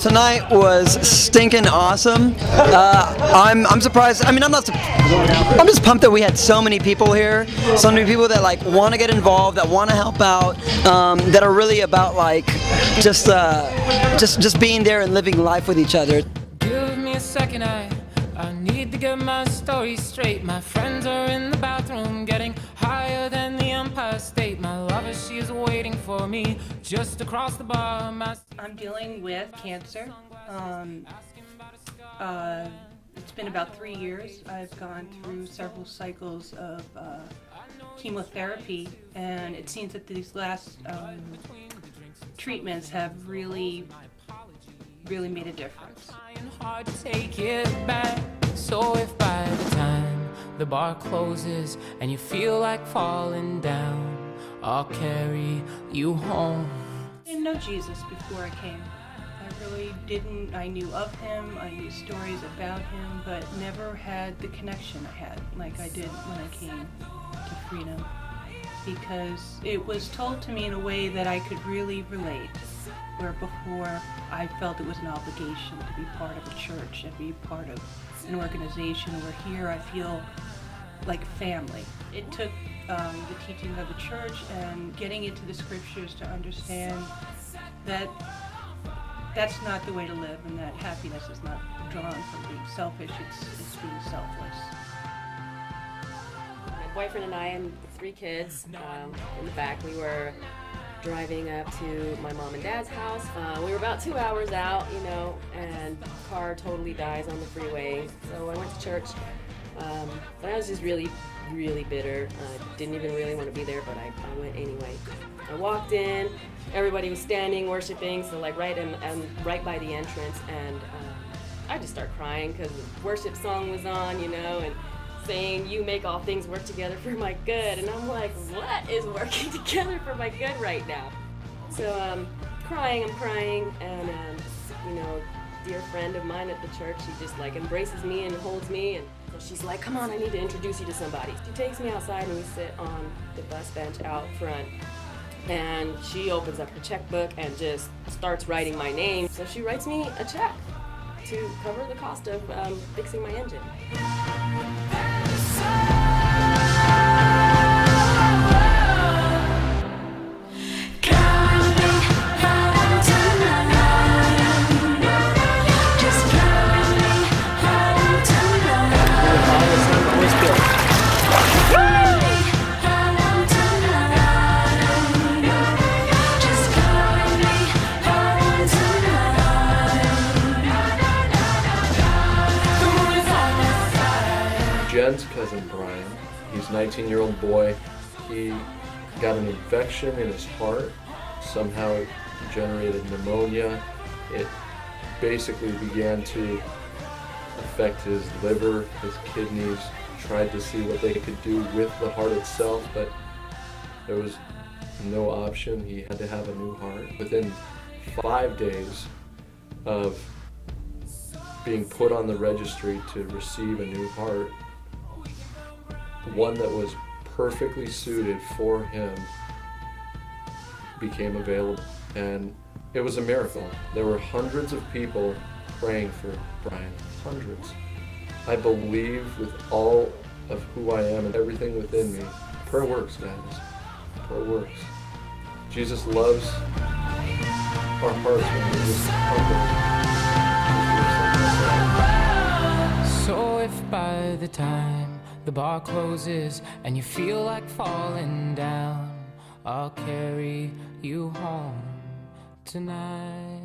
Tonight was stinking awesome. I'm surprised. I mean, I'm not. I'm just pumped that we had so many people here. So many people that like want to get involved, that want to help out, that are really about like just being there and living life with each other. Give me a second, I need to get my story straight. My friends are in the bathroom getting higher than the Empire State. My lover, she is waiting for me just across the bar. I'm dealing with cancer. It's been about 3 years. I've gone through several cycles of chemotherapy, and it seems that these last treatments have really made a difference. Hard to take it back. So if by the time the bar closes and you feel like falling down, I'll carry you home. I didn't know Jesus before I came. I really didn't. I knew of him, I knew stories about him, but never had the connection I had like I did when I came to Freedom, because it was told to me in a way that I could really relate, where before I felt it was an obligation to be part of a church and be part of an organization, where here I feel like family. It took the teaching of the church and getting into the scriptures to understand that that's not the way to live, and that happiness is not drawn from being selfish, it's being selfless. My boyfriend and I and 3 kids in the back, we were driving up to my mom and dad's house. We were about 2 hours out, you know, and the car totally dies on the freeway. So I went to church, but I was just really bitter. I didn't even really want to be there, but I went anyway. I walked in, everybody was standing, worshiping, so like right by the entrance, and I just started crying because the worship song was on, you know, and saying, "You make all things work together for my good," and I'm like, what is working together for my good right now? So I'm crying, and you know, a dear friend of mine at the church, she just like embraces me and holds me, and so she's like, "Come on, I need to introduce you to somebody." She takes me outside and we sit on the bus bench out front, and she opens up her checkbook and just starts writing my name. So she writes me a check to cover the cost of fixing my engine. Jen's cousin Brian, he's a 19-year-old boy. He got an infection in his heart. Somehow it generated pneumonia. It basically began to affect his liver, his kidneys. Tried to see what they could do with the heart itself, but there was no option. He had to have a new heart. Within 5 days of being put on the registry to receive a new heart, one that was perfectly suited for him became available, and it was a miracle. There were hundreds of people praying for Brian, hundreds. I believe with all of who I am and everything within me, prayer works, guys. Prayer works. Jesus loves our hearts when we're just humble. So if by the time the bar closes and you feel like falling down, I'll carry you home tonight.